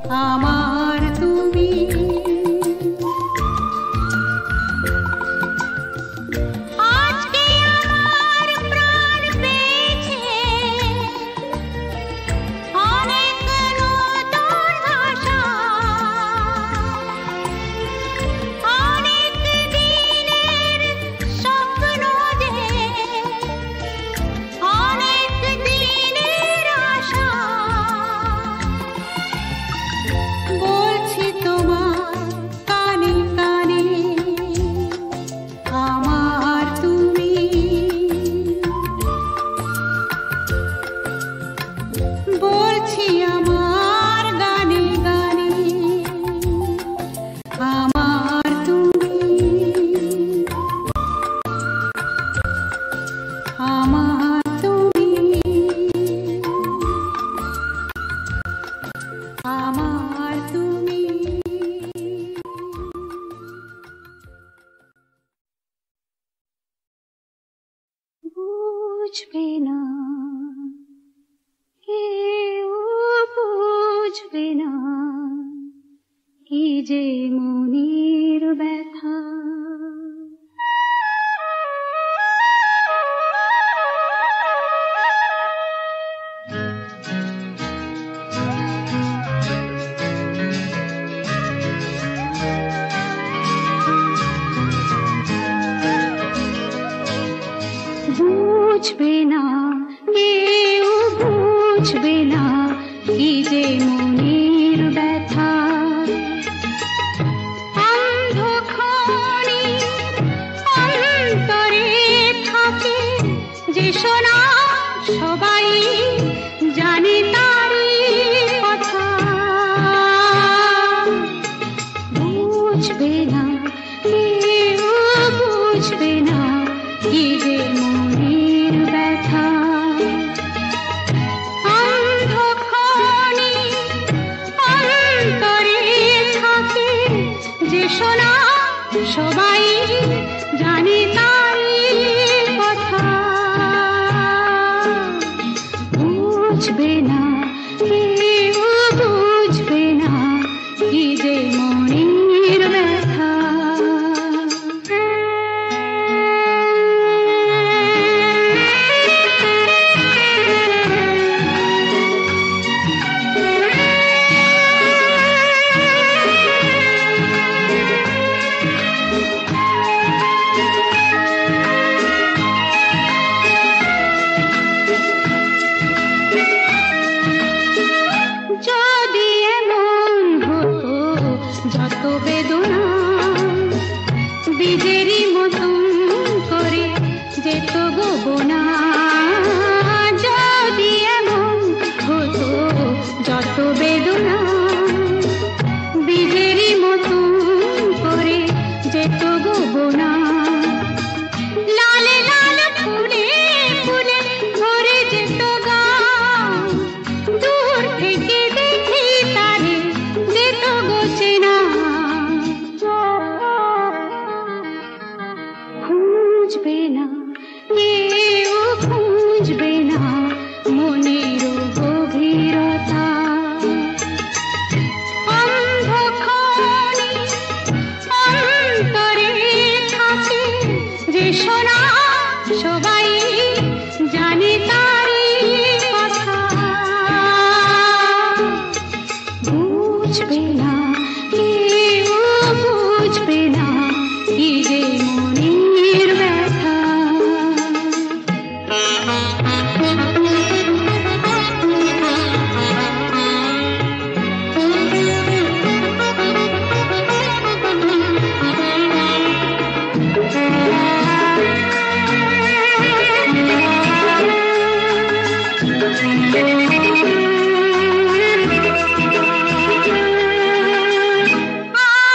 আমার তুমি আজকে আমার প্রাণ পেয়েছে অনেক নতুন ভাষা, অনেক দিনের স্বপ্ন যে, অনেক দিনের আশা। বলছি তোমার কানে কানে আমার তুমি, বলছি আমার গানে গানে আমার তুমি, আমার তুমি, আমার তুমি। বুঝবে না কেউ, বুঝবে না কি যে মনের ব্যথা। বুঝবে না কেউ, বুঝবে না কি যে মনের ব্যথা। অন্ধকারে অন্তরে থাকে যে শোনা, সবাই জানে তারই কথা। বুঝবে না কেউ, বুঝবে না কি যে মনের ব্যথা। অন্ধকারে অন্তরে থাকে যে শোনা, সবাই জানে তারই কথা। বুঝবে না কেউ, বুঝবে না কি যে মনের ব্যথা। যদি এমন হতো যত বেদনা বীজেরই মতন করে যেত গোবনা, যদি এমন হতো যত বেদনা বীজেরই মতন করে যেত গোবনা। লালে লাল ফুলে ফুলে ভরে যেত গান, দূর থেকে দেখি তারে যেত গোচেনা। খুঁজবে না কেউ, খুঁজবে না মনের গভীরতা। অন্ধকারে অন্তরে থাকে যে শোনা, সবাই জানে তারই কথা। বুঝবে না কেউ, বুঝবে না কি যে মনের ব্যথা।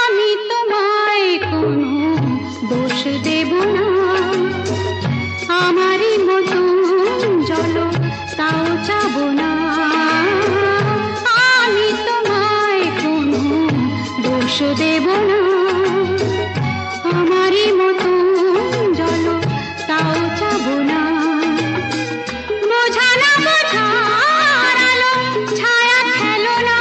আমি তোমায় কোনো দোষ দেব না, আমারই মতন জল তাও চাব না। আমি তোমায় কোনো দোষ দেব না, আমারই মতন জল তাও চাব না। বোঝা না বোঝার আলো ছায়া খেলো না,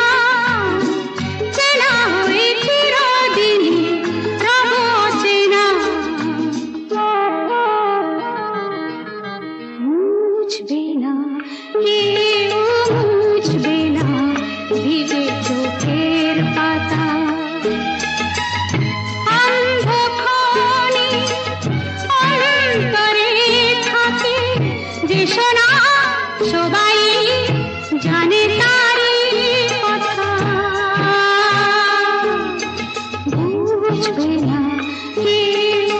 বুঝবে না, কেউ বুঝবে না ভিজে চোখের পাতা। অন্ধক্ষণে অন্তরে থাকে যে শোনা, সবাই জানে তারই কথা। বুঝবে না, কেউ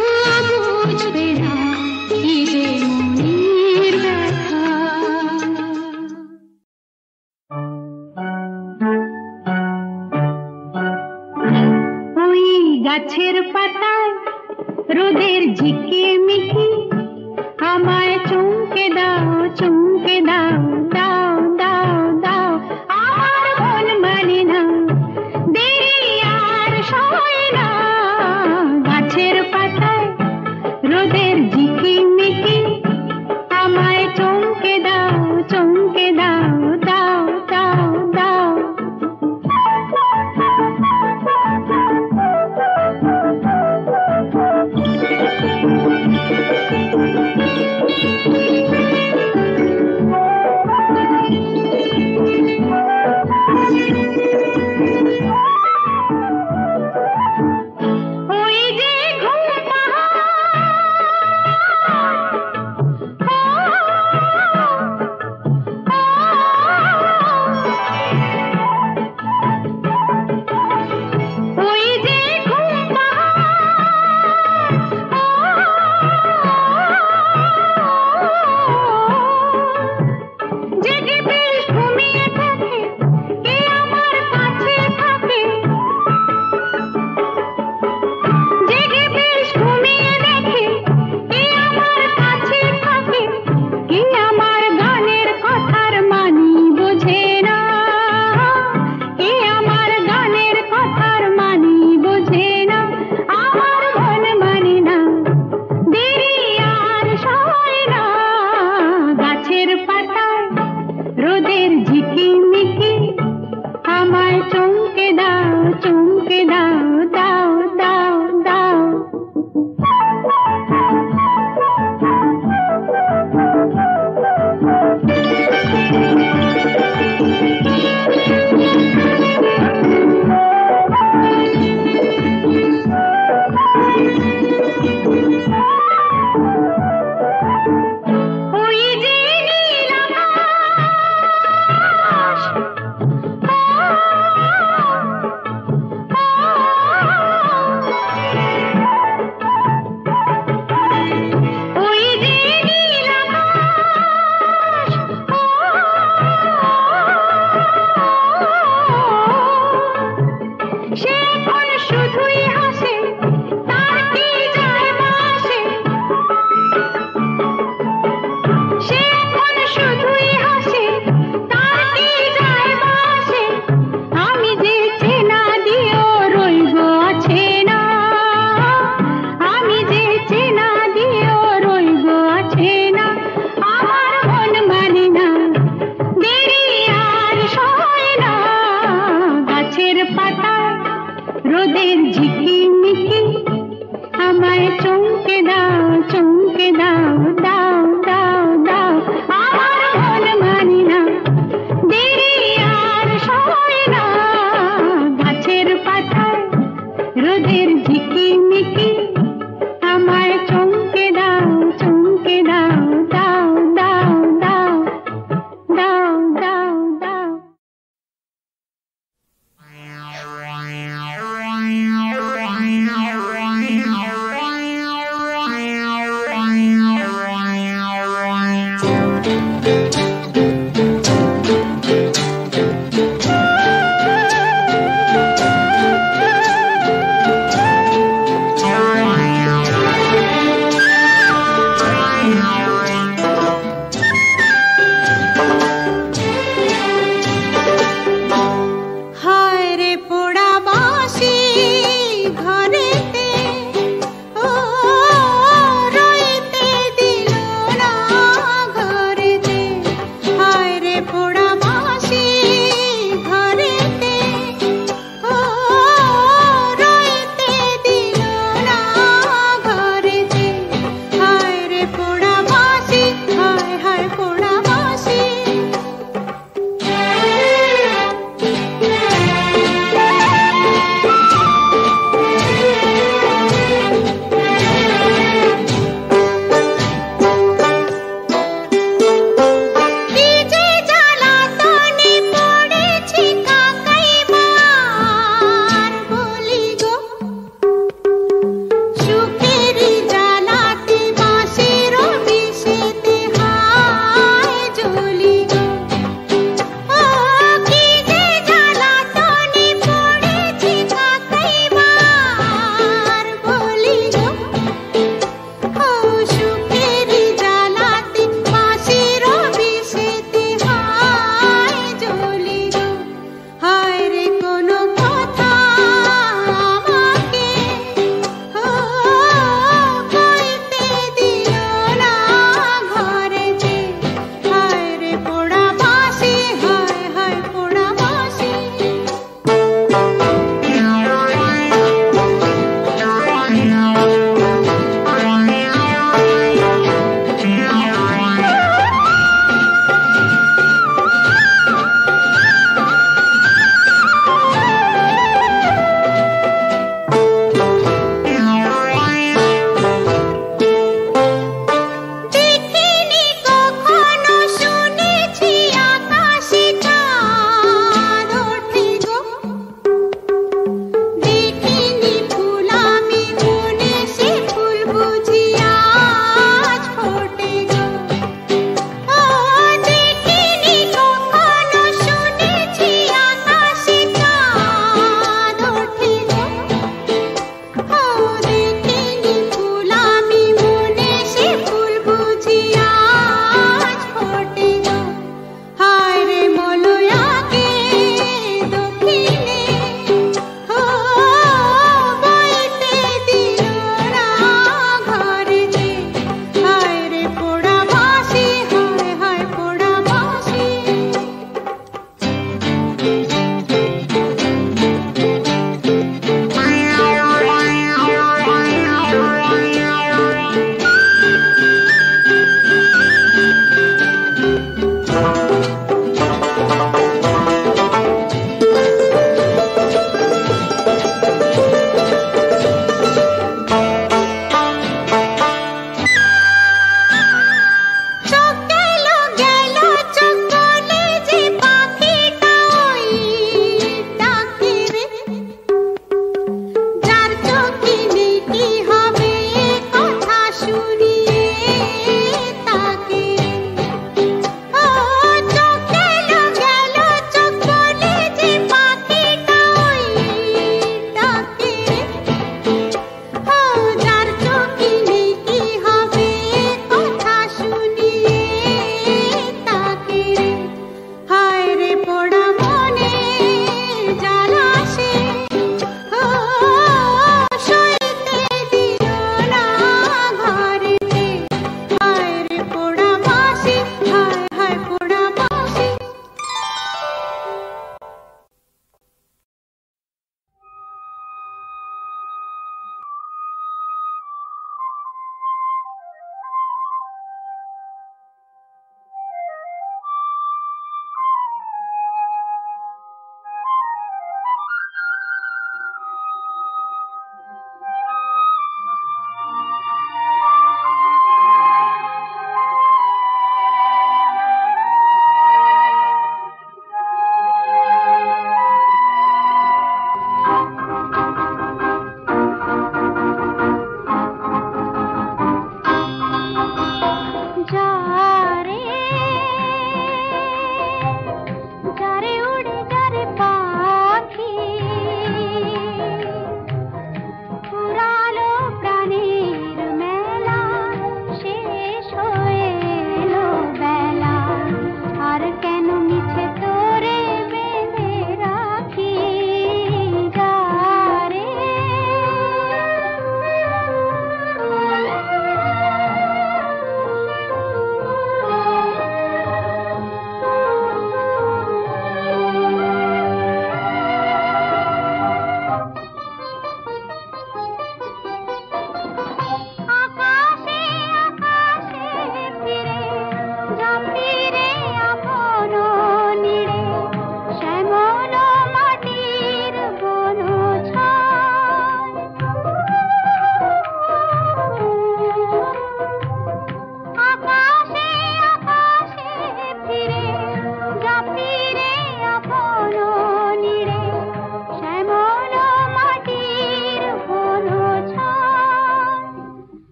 বুঝবে না কি যে মনের ব্যথা। ওই গাছের পাতায় রোদের ঝিকিমিকি আমায় চমকে দাও, চমকে দাও।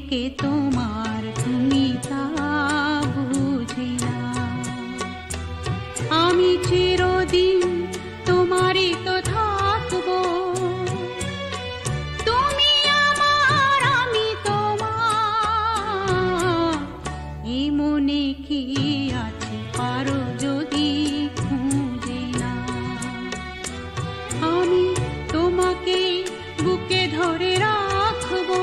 কে তোমার তুমি তা বুঝি না। আমি চিরদিন তোমারই তো থাকবো, তুমি আমার আমি তোমার। এই মনে কি আছে পারো যদি খুঁজে না। আমি তোমাকে বুকে ধরে রাখবো,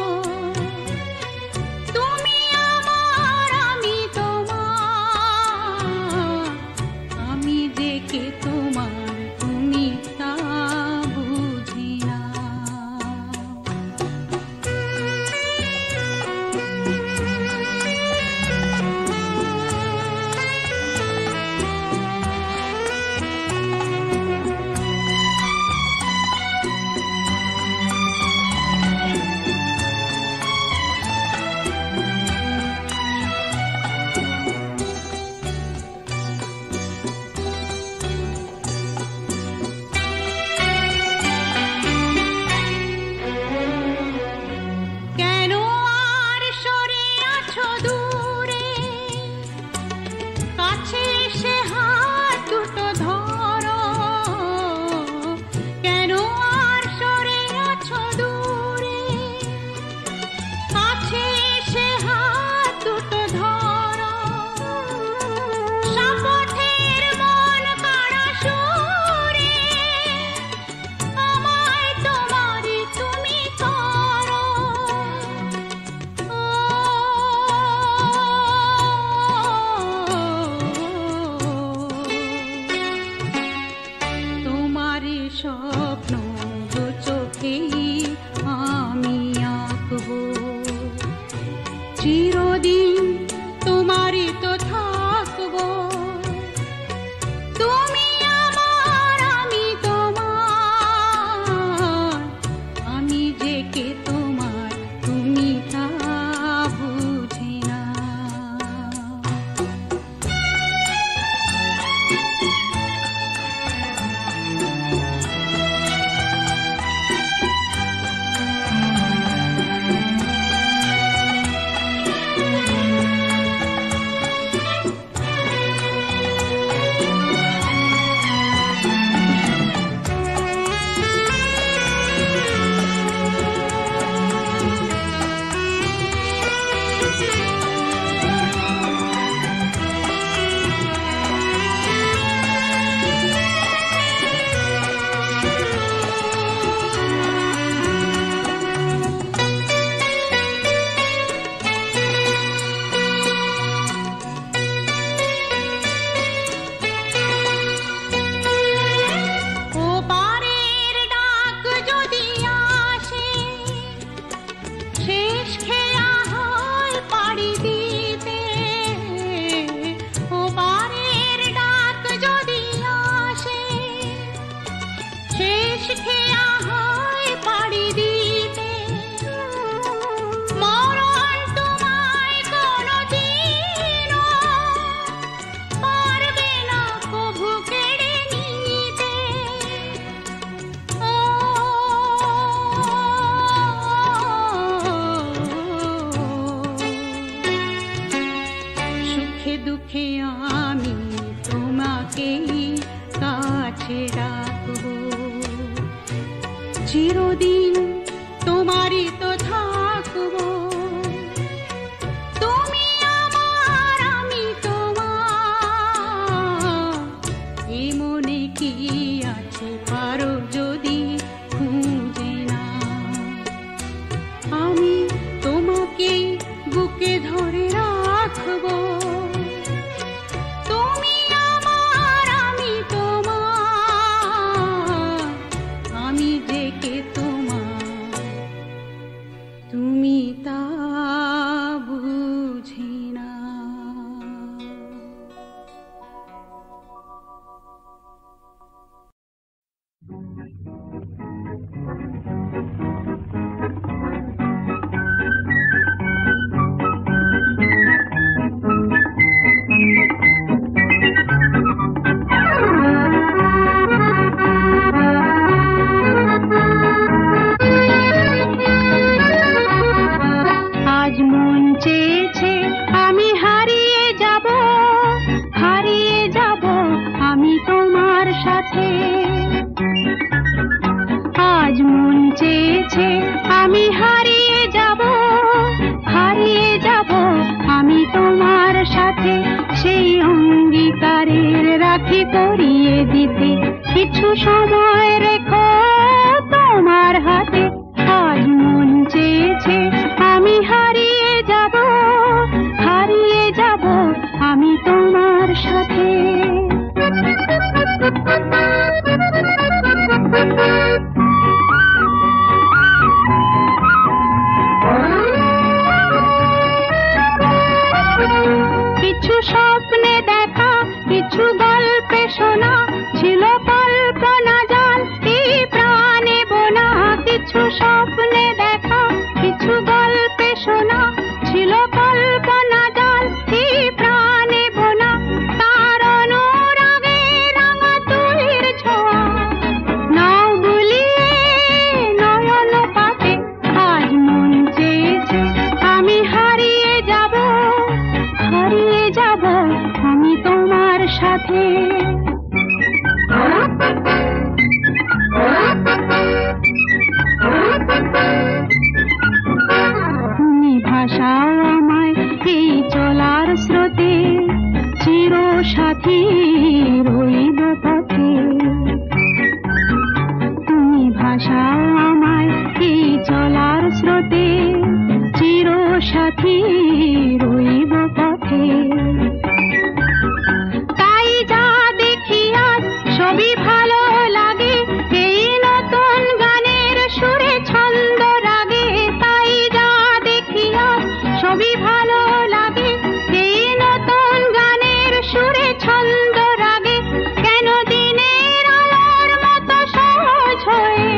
চিরদিন তোমারই তো থাকবো। তুমি আমার, আমি তোমার, এ মনে কি আছে পারো যদি খুঁজে না। আমি তোমাকে বুকে ধরে রাখবো। তুমি আমার, আমি তোমার, আমি যে কে তোমার, তুমি তা বুঝি না। আজ মন চেয়েছে আমি হারিয়ে যাব, হারিয়ে যাব আমি তোমার সাথে। আজ মন চেয়েছে আমি হারিয়ে যাব, হারিয়ে যাব আমি তোমার সাথে। সেই অঙ্গীকারের রাখি পরিয়ে দিতে কিছু সময় রেখো তোমার হাতে। আজ মন চেয়েছে আমি হারিয়ে যাব, হারিয়ে যাব আমি তোমার সাথে। কিছু স্বপ্নে দেখা, কিছু গল্পে শোনা, ছিল কল্পনা জাল এই প্রাণে বোনা। কিছু স্বপ্নে দেখা, কিছু গল্পে শোনা, ছিল কল্পনা জাল এই প্রাণে বোনা। তার অনুরাগে রাঙা তুলির ছোঁয়া নাও গুলিয়ে নয়ন পাতে। আজ মন চেয়েছে আমি হারিয়ে যাব, হারিয়ে যাব আমি তোমার সাথে। তুমি ভাসাও আমায় এই চলার স্রোতে, চির সাথী রইব পথে। তুমি ভাসাও আমায় এই চলার স্রোতে, চির সাথী রইব পথে। তাই যা দেখি আজ ছবি ভালো লাগে, এই নতুন গানের সুরে ছন্দ রাগে। তাই যা দেখি আজ ছবি ভালো লাগে, এই নতুন গানের সুরে ছন্দ রাগে। কেন দিনের আলোর মতো সহজ হয়ে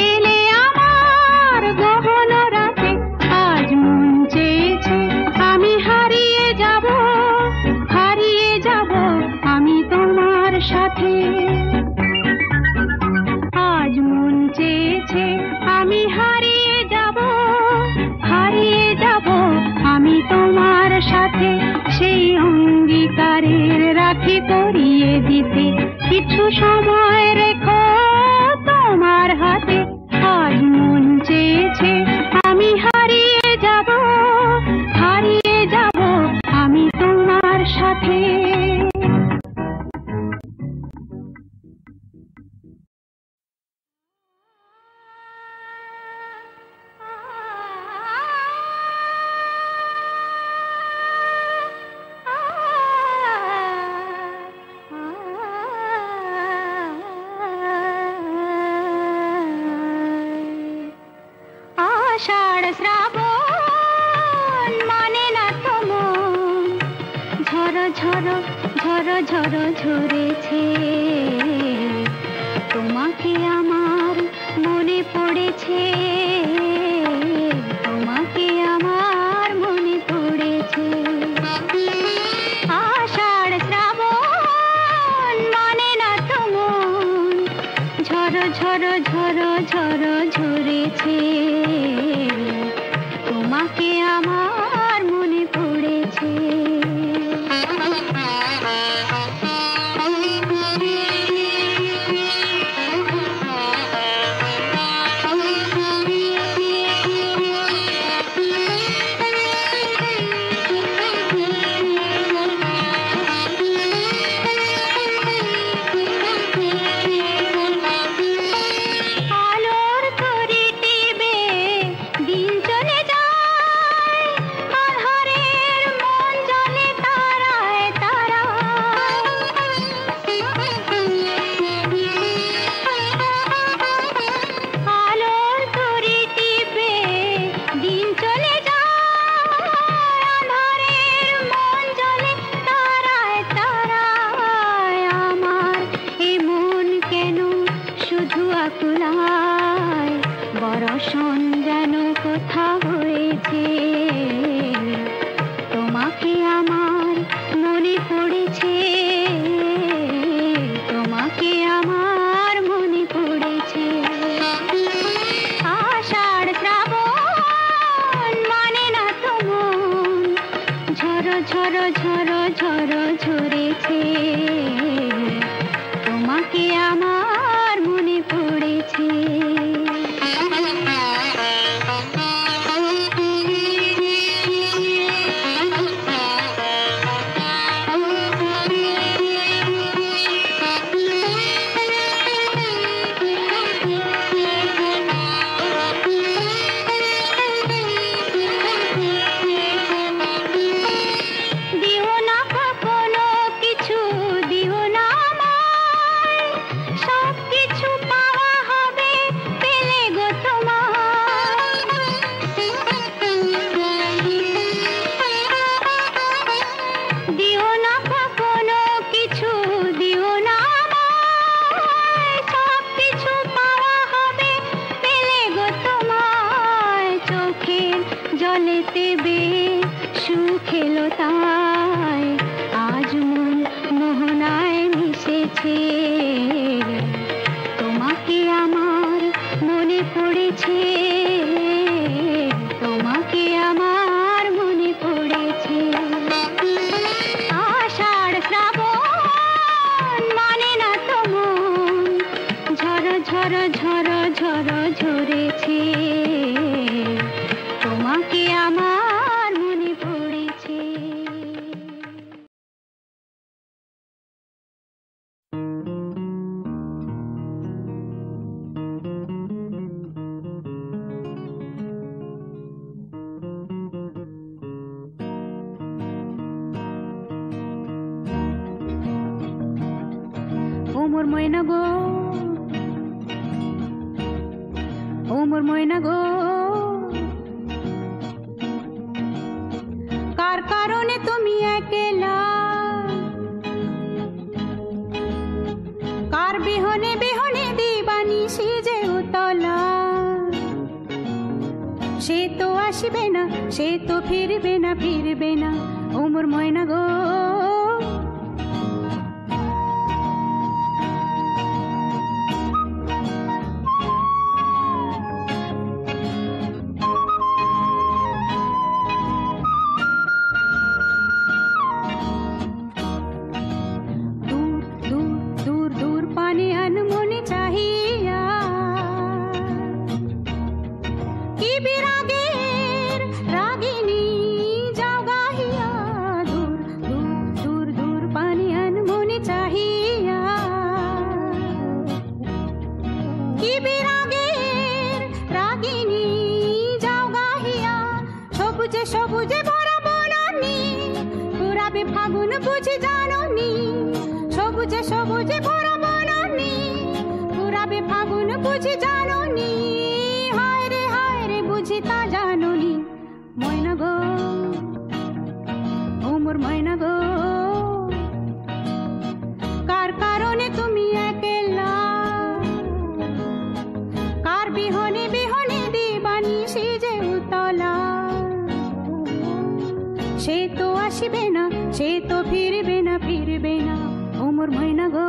এলে আমার গহন রাতে। আজ মন চেয়েছে আমি হারিয়ে যাব, হারিয়ে যাব আমি তোমার সাথে। আজ মন চেয়েছে আমি হারিয়ে যাব, হারিয়ে যাব আমি তোমার সাথে। সেই অঙ্গীকারের রাখি পরিয়ে দিতে কিছু সময় রেখো তোমার হাতে। আজ মন চেয়েছে আমি হারিয়ে যাব, হারিয়ে যাব আমি তোমার সাথে। আষাঢ় শ্রাবণ মানে না তো মন, ঝড় ঝড় ঝড় ঝড় ঝরেছে। তোমাকে আমার মনে পড়েছে, তোমাকে আমার মনে পড়েছে। আষাঢ় শ্রাবণ মানে না তো মন, ঝড় ঝড় ঝড় ঝড় ঝরেছে। তোমাকে আমার মনে পড়েছে। খেলো তাই আজ মন মোহনায় মিশেছে। তোমাকে আমার মনে পড়েছে, তোমাকে আমার মনে পড়েছে। আষাঢ় শ্রাবণ মানে না তো মন, ঝর ঝর ঝর ঝর ঝরেছে। তোমাকে আমার মনে পড়েছে। ও মোর ময়না গো, ও মোর ময়না গো, কার কারণে তুমি একলা, কার বিহনে বিহনে দিবানিশি যে উতলা। সে তো আসবে না, সে তো ফিরবে না, ফিরবে না। ও মোর ময়না গো, সবুজে ভরা বনানি পুরাবে ফাগুন বুঝি জাননি। সবুজে সবুজে ভরা বনানি পুরাবে ফাগুন বুঝি জাননি। হায় রে বুঝি তা জাননি। ময়না গো, ও মোর ময়না গো, কার কারণে তুমি একলা, কার বিহনে বিহনে দিবানিশি যে উতলা। সে তো আসবে না, সে তো ফিরবে না, ফিরবে না। ও মোর ময়না গো,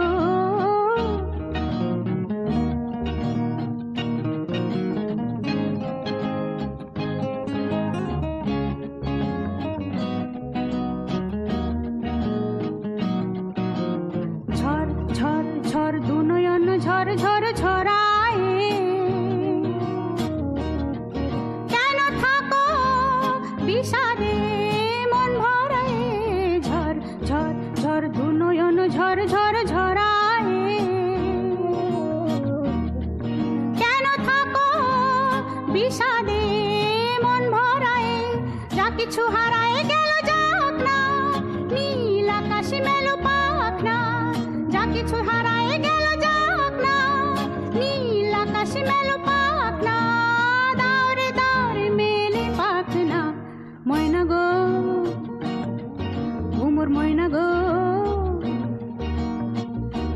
ঝড় ঝড় ঝড় দু নয়ন ঝড় ঝড় ঝরায়। কেন থাকো বিষাদে মন ভরায়। ঝড় ঝড় ঝড় দু নয়ন ঝড় ঝড় ঝরায়। কেন থাকো বিষাদে মন ভরায়। যা কিছু হারায় গেল যাক না, নীল আকাশ মেলো পাক না। যা কিছু হারায় গেল যাক না, নীল আকাশ মেলো পাক না। দাওরে দাওরে মেলে পাক না। ময়না গো, ও মোর ময়না গো,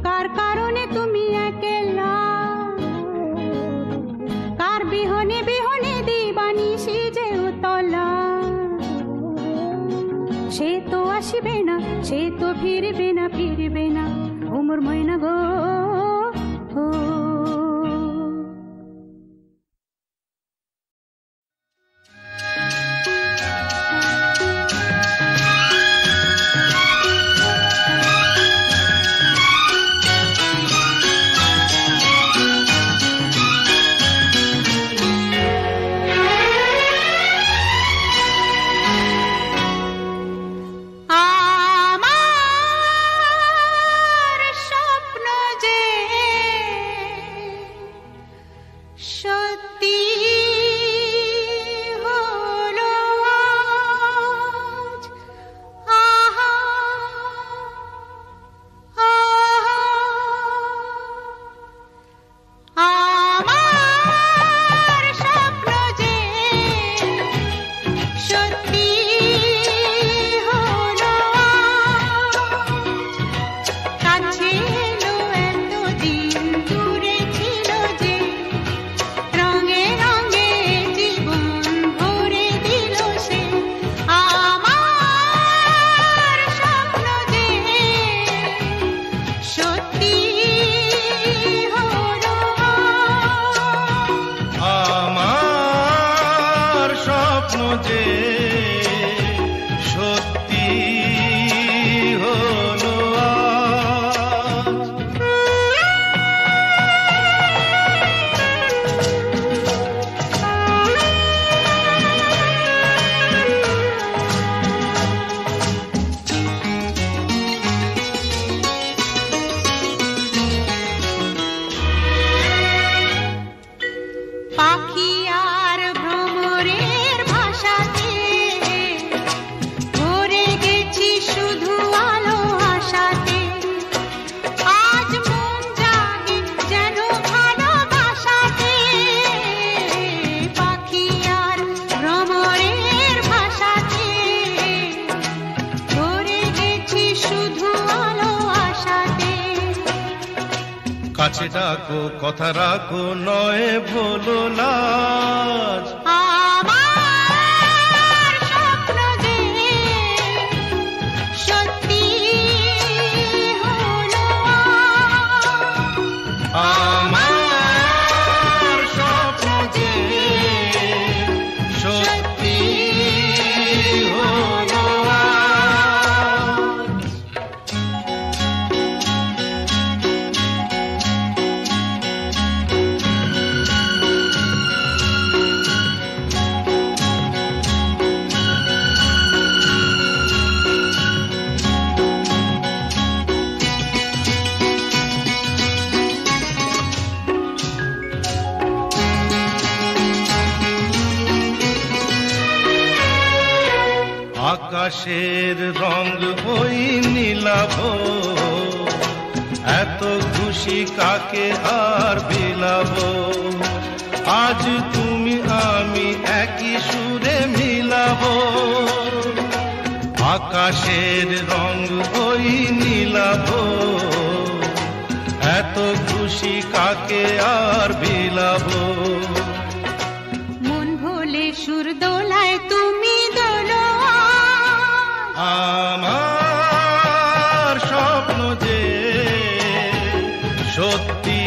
কার কারণে তুমি একলা, কার বিহনে বিহনে দিবানিশি যে উতলা। সে তো আসবে না, সে তো ফিরবে না, ফিরবে না। ও মোর ময়না গো, ও কাছে এলো এতদিন দূরে ছিল যে রঙের যে সত্যি হলো আজ। পাখি আর ভ্রমরের ভাষাতে ভরে গেছি শুধু আলো আশাতে। আজ মন জাগে যেন ভালোবাসাতে। পাখি আর ভ্রমরের ভাষাতে ভরে গেছি শুধু আলো আশাতে। কাছে ডাকো কথা রাখো নয় ভোলো লাজ। আমার স্বপ্ন যে সত্যি হলো আমার স্বপ্ন যে সত্যি হলো আজ। আকাশের রং ওই নীলাভ, এত খুশি কাকে আর বিলাব। আজ তুমি আমি একই সুরে মিলাব। আকাশের রং ওই নীলাভ, এত খুশি কাকে আর বিলাব। মন ভোলে সুর দোলায় তুমি দোলো আমার স্বপ্ন যে সত্যি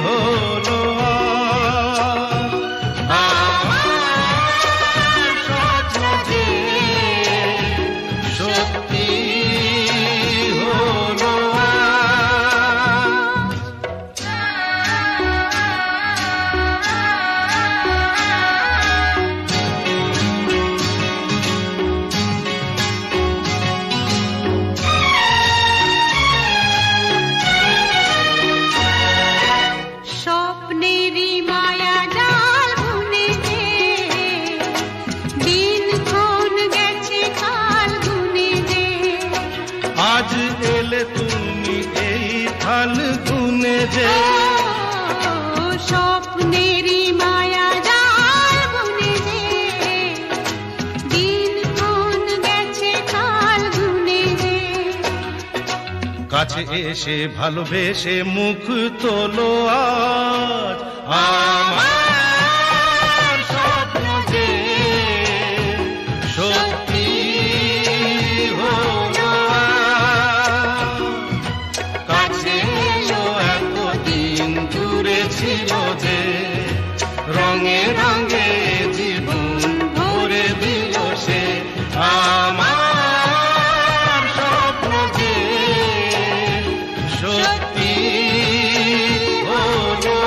হলো আজ। আমার স্বপ্ন যে সত্যি হলো আজ। স্বপ্নেরই মায়া জাল বুনে যে দিন ক্ষণ গেছে কাল গুনে যে। আজ এলে তুমি এই ফাল্গুনে যে। স্বপ্নেরই মায়া জাল বুনে যে দিন ক্ষণ গেছে কাল গুনে যে। কাছে এসে ভালোবেসে মুখ তোলো আজ। আমার স্বপ্ন যে সত্যি হলো আজ। কাছে এলো এতদিন দূরে ছিল যে, রঙে রঙে জীবন ভরে দিল সে। আমার স্বপ্ন যে সত্যি হলো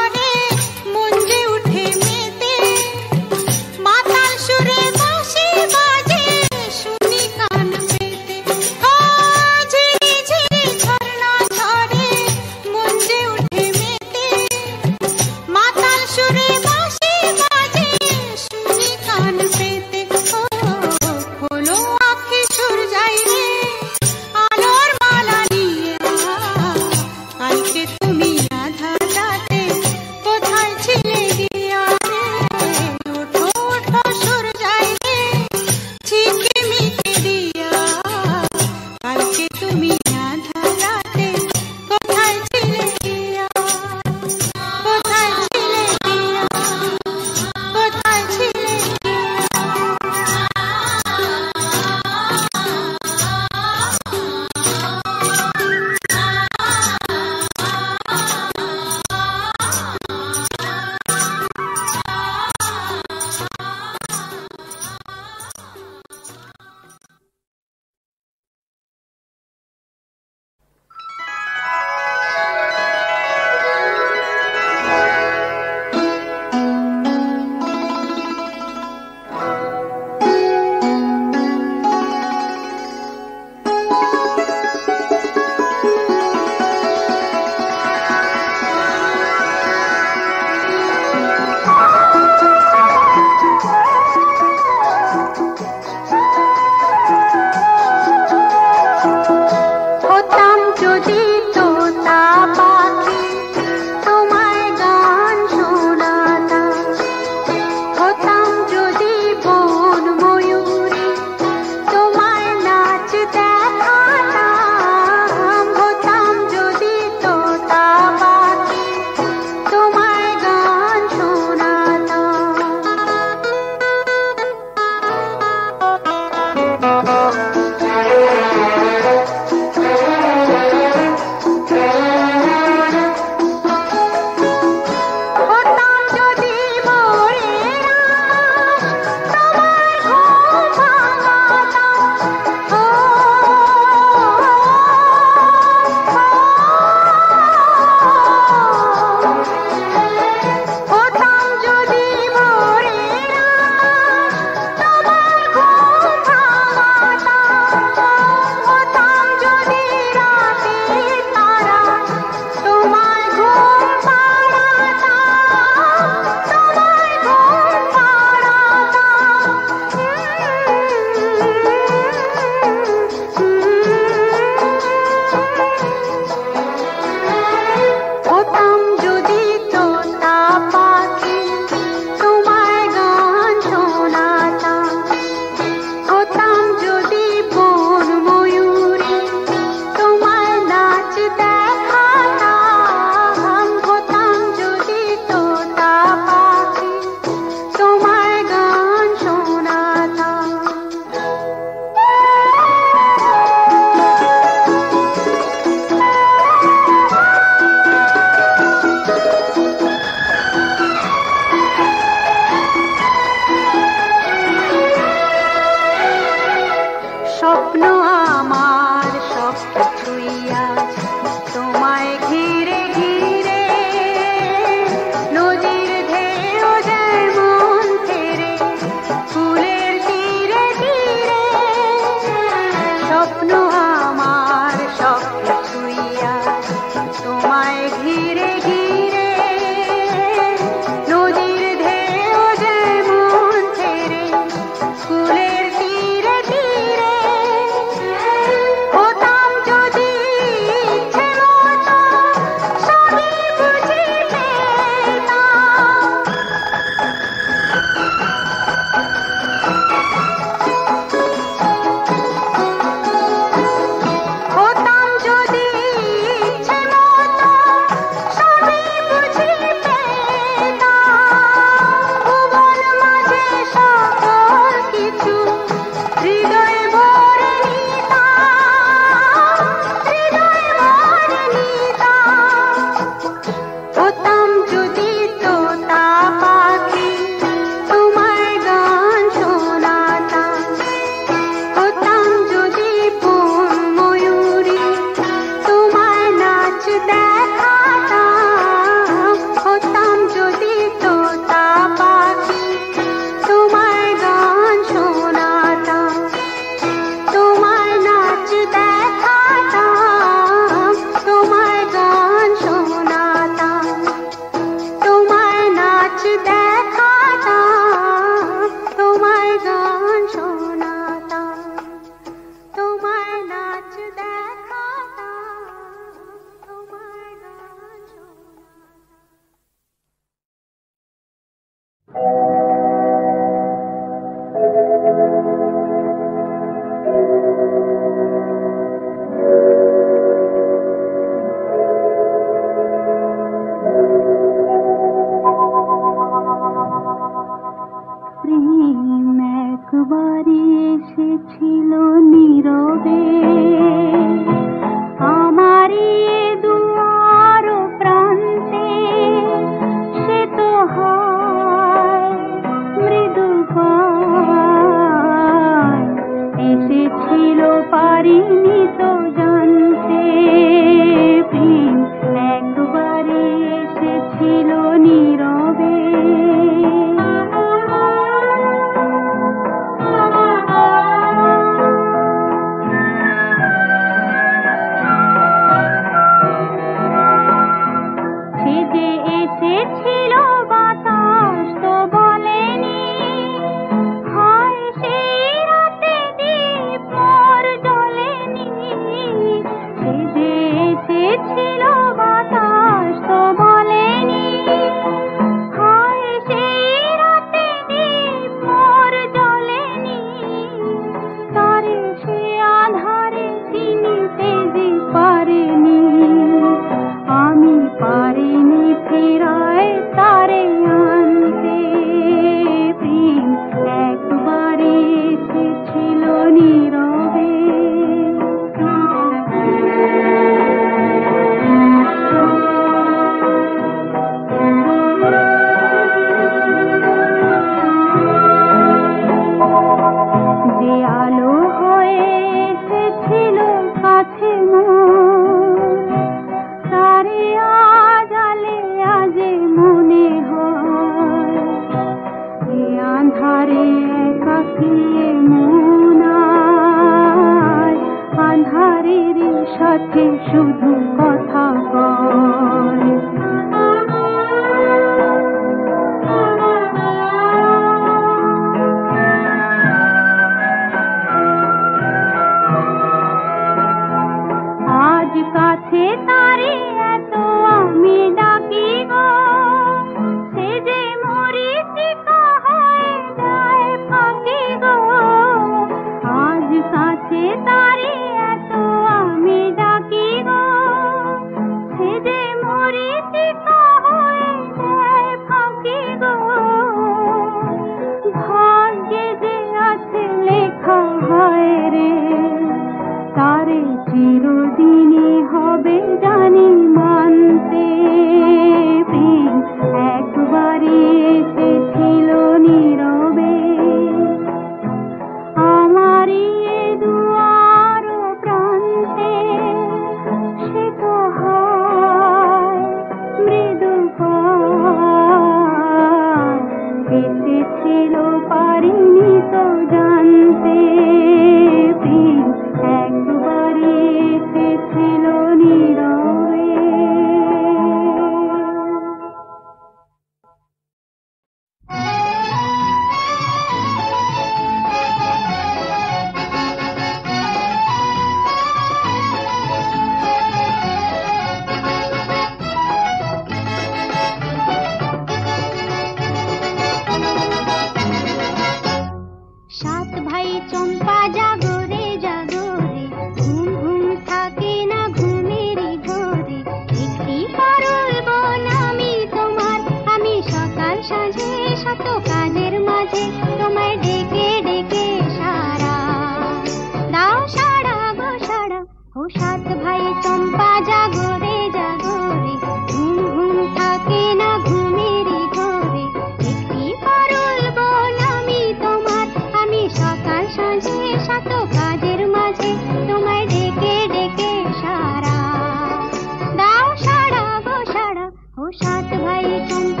ভাই চম্পা